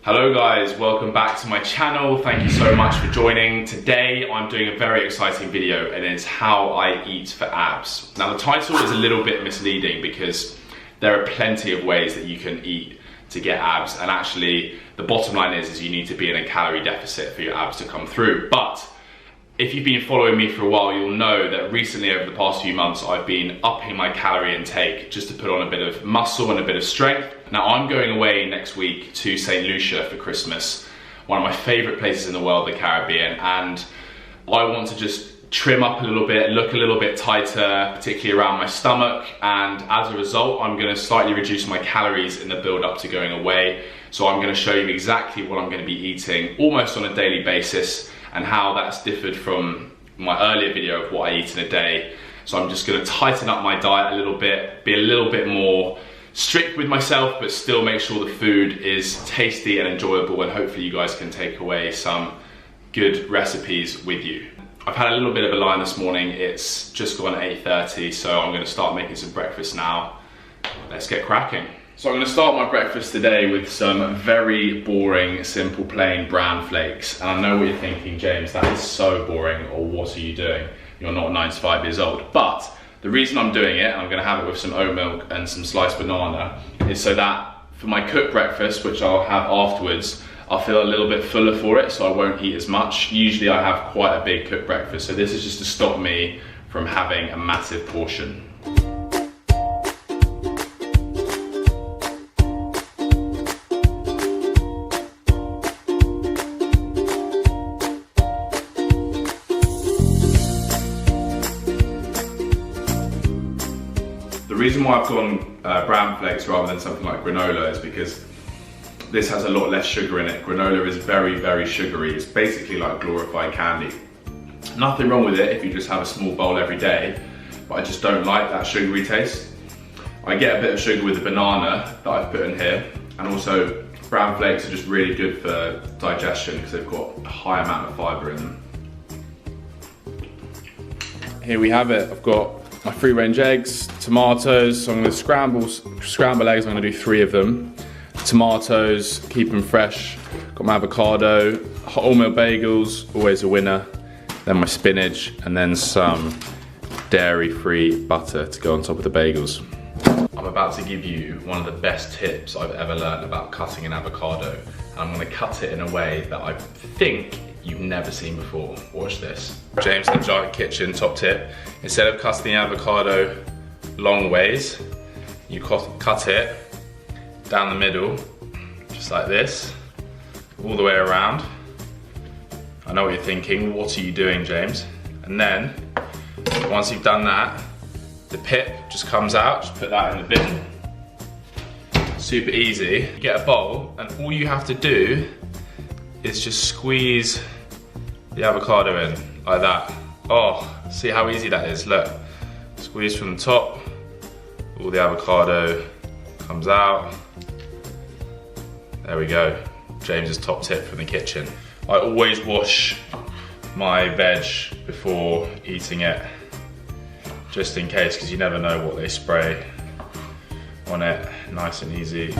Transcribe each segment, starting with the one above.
Hello guys, welcome back to my channel. Thank you so much for joining. Today I'm doing a very exciting video and it's how I eat for abs. Now the title is a little bit misleading because there are plenty of ways that you can eat to get abs, and actually the bottom line is you need to be in a calorie deficit for your abs to come through. But if you've been following me for a while, you'll know that recently over the past few months I've been upping my calorie intake just to put on a bit of muscle and a bit of strength. Now I'm going away next week to St. Lucia for Christmas, one of my favourite places in the world, the Caribbean, and I want to just trim up a little bit, look a little bit tighter, particularly around my stomach, and as a result I'm going to slightly reduce my calories in the build up to going away. So I'm going to show you exactly what I'm going to be eating almost on a daily basis and how that's differed from my earlier video of what I eat in a day. So I'm just going to tighten up my diet a little bit, be a little bit more strict with myself, but still make sure the food is tasty and enjoyable, and hopefully you guys can take away some good recipes with you. I've had a little bit of a line this morning. It's just gone 8:30, so I'm going to start making some breakfast now. Let's get cracking. So I'm going to start my breakfast today with some very boring, simple, plain bran flakes. And I know what you're thinking, James, that is so boring, or what are you doing? You're not 95 years old. But the reason I'm doing it, and I'm going to have it with some oat milk and some sliced banana, is so that for my cooked breakfast, which I'll have afterwards, I'll feel a little bit fuller for it, so I won't eat as much. Usually I have quite a big cooked breakfast, so this is just to stop me from having a massive portion. The reason why I've gone bran flakes rather than something like granola is because this has a lot less sugar in it. Granola is very, very sugary. It's basically like glorified candy. Nothing wrong with it if you just have a small bowl every day, but I just don't like that sugary taste. I get a bit of sugar with the banana that I've put in here, and also bran flakes are just really good for digestion because they've got a high amount of fibre in them. Here we have it. I've got my free-range eggs, tomatoes, so I'm going to scramble eggs. I'm going to do 3 of them. Tomatoes, keep them fresh. Got my avocado, wholemeal bagels, always a winner. Then my spinach, and then some dairy-free butter to go on top of the bagels. I'm about to give you one of the best tips I've ever learned about cutting an avocado. And I'm going to cut it in a way that I think you've never seen before. Watch this. James in the Giant Kitchen top tip. Instead of cutting the avocado long ways, you cut it down the middle, just like this, all the way around. I know what you're thinking, what are you doing, James? And then, once you've done that, the pip just comes out, just put that in the bin. Super easy. You get a bowl, and all you have to do is just squeeze the avocado in, like that. Oh, see how easy that is, look. Squeeze from the top, all the avocado comes out. There we go, James's top tip from the kitchen. I always wash my veg before eating it, just in case, because you never know what they spray on it. Nice and easy.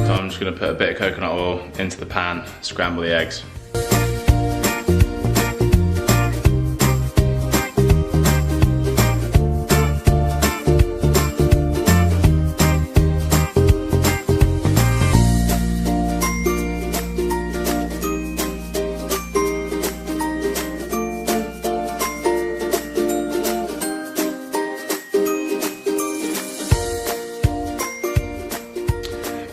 I'm just going to put a bit of coconut oil into the pan, scramble the eggs.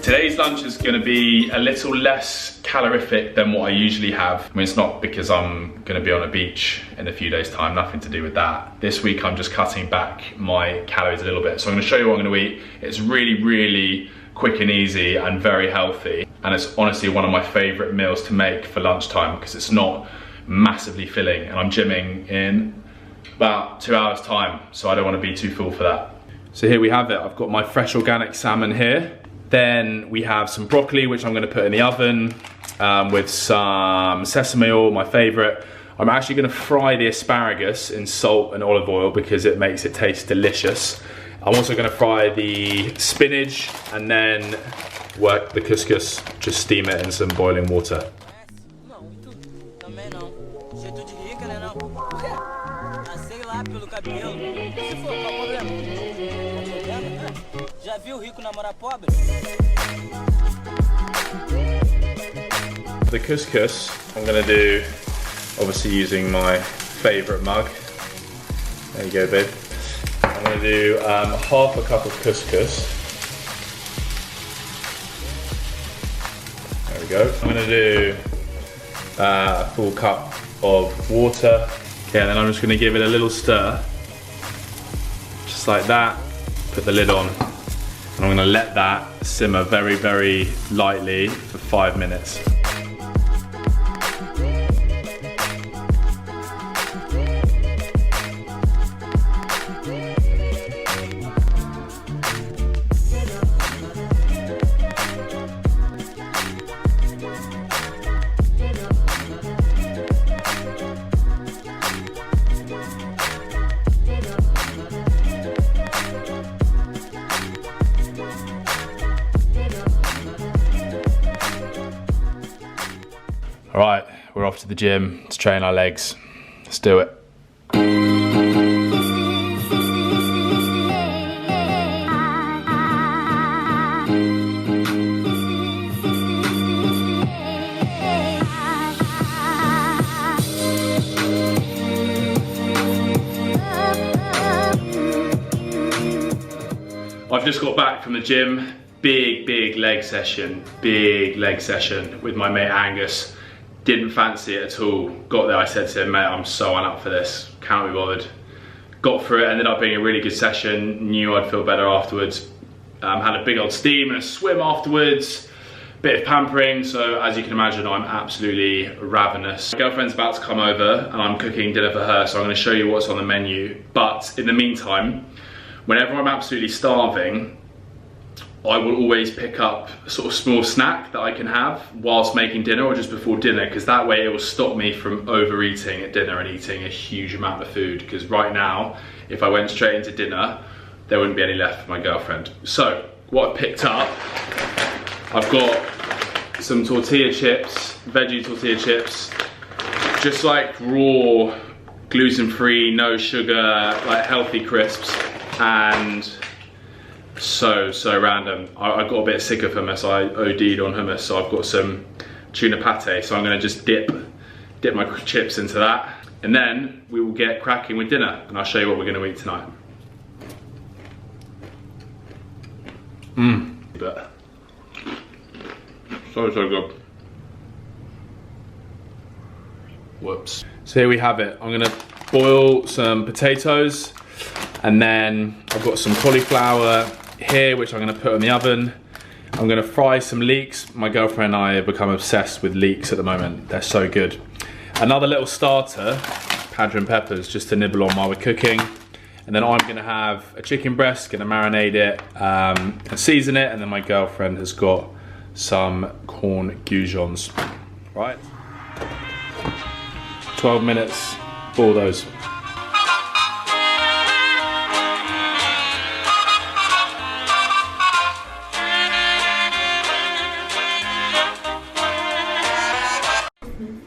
Today's lunch is going to be a little less calorific than what I usually have. I mean, it's not because I'm going to be on a beach in a few days' time, nothing to do with that. This week I'm just cutting back my calories a little bit. So I'm going to show you what I'm going to eat. It's really, really quick and easy and very healthy. And it's honestly one of my favourite meals to make for lunchtime because it's not massively filling, and I'm gymming in about 2 hours time, so I don't want to be too full for that. So here we have it. I've got my fresh organic salmon here. Then we have some broccoli, which I'm going to put in the oven with some sesame oil, my favourite. I'm actually going to fry the asparagus in salt and olive oil because it makes it taste delicious. I'm also going to fry the spinach and then work the couscous, just steam it in some boiling water. The couscous, I'm going to do, obviously using my favourite mug. There you go, babe. I'm going to do half a cup of couscous. There we go. I'm going to do a full cup of water. Okay, and then I'm just going to give it a little stir. Just like that. Put the lid on. And I'm going to let that simmer very, very lightly for 5 minutes. All right, we're off to the gym to train our legs. Let's do it. I've just got back from the gym. Big leg session with my mate Angus. Didn't fancy it at all. Got there, I said to him, mate, I'm so up for this. Can't be bothered. Got through it, ended up being a really good session. Knew I'd feel better afterwards. Had a big old steam and a swim afterwards. Bit of pampering, so as you can imagine, I'm absolutely ravenous. My girlfriend's about to come over and I'm cooking dinner for her, so I'm gonna show you what's on the menu. But in the meantime, whenever I'm absolutely starving, I will always pick up a sort of small snack that I can have whilst making dinner or just before dinner, because that way it will stop me from overeating at dinner and eating a huge amount of food. Because right now, if I went straight into dinner, there wouldn't be any left for my girlfriend. So, what I picked up, I've got some tortilla chips, veggie tortilla chips, just like raw, gluten-free, no sugar, like healthy crisps, and so random. I got a bit sick of hummus. I OD'd on hummus, so I've got some tuna pate. So I'm gonna just dip my chips into that, and then we will get cracking with dinner, and I'll show you what we're gonna eat tonight. But so good. Whoops. So here we have it. I'm gonna boil some potatoes, and then I've got some cauliflower here, which I'm gonna put in the oven. I'm gonna fry some leeks. My girlfriend and I have become obsessed with leeks at the moment. They're so good. Another little starter, padron peppers, just to nibble on while we're cooking. And then I'm gonna have a chicken breast, gonna marinate it and season it. And then my girlfriend has got some corn goujons. Right, 12 minutes for those.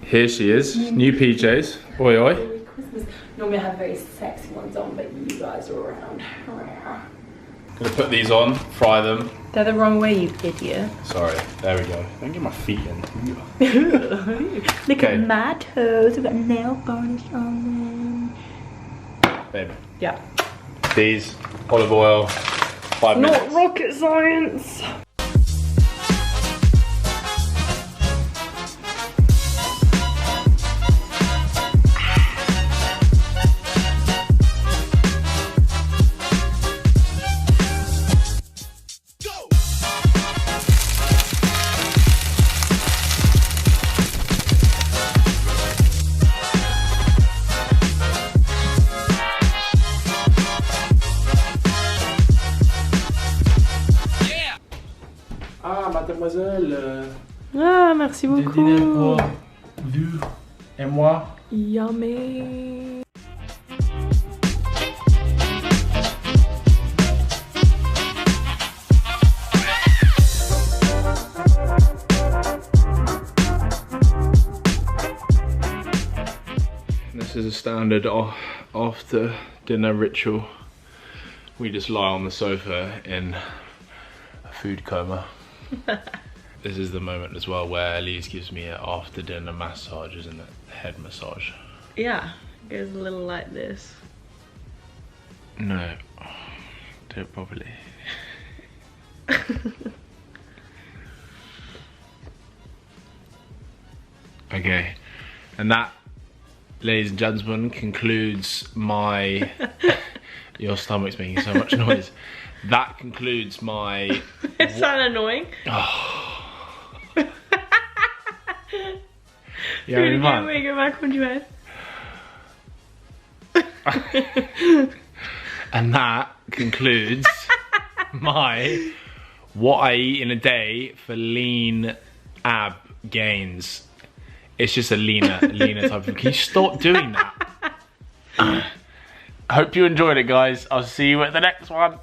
Here she is, new PJs, oi oi. Christmas. Normally I have very sexy ones on, but you guys are around. Gonna put these on, fry them. They're the wrong way, you idiot. Sorry, there we go. Don't get my feet in. Look at my toes, I've got nail varnish on them. Babe. Yeah. These, olive oil, 5 minutes. Not rocket science. Mademoiselle. Ah, merci beaucoup. Dîner pour vous et moi. Yummy. This is a standard after dinner ritual. We just lie on the sofa in a food coma. This is the moment as well where Elise gives me an after dinner massage, isn't it? Head massage. Yeah, it goes a little like this. No, do it properly. Okay, and that, ladies and gentlemen, concludes my... Your stomach's making so much noise. That concludes my... It's not annoying. Oh. Yeah, wait, go back on your head. And that concludes my what I eat in a day for lean ab gains. It's just a leaner type of... Can you stop doing that? I hope you enjoyed it, guys. I'll see you at the next one.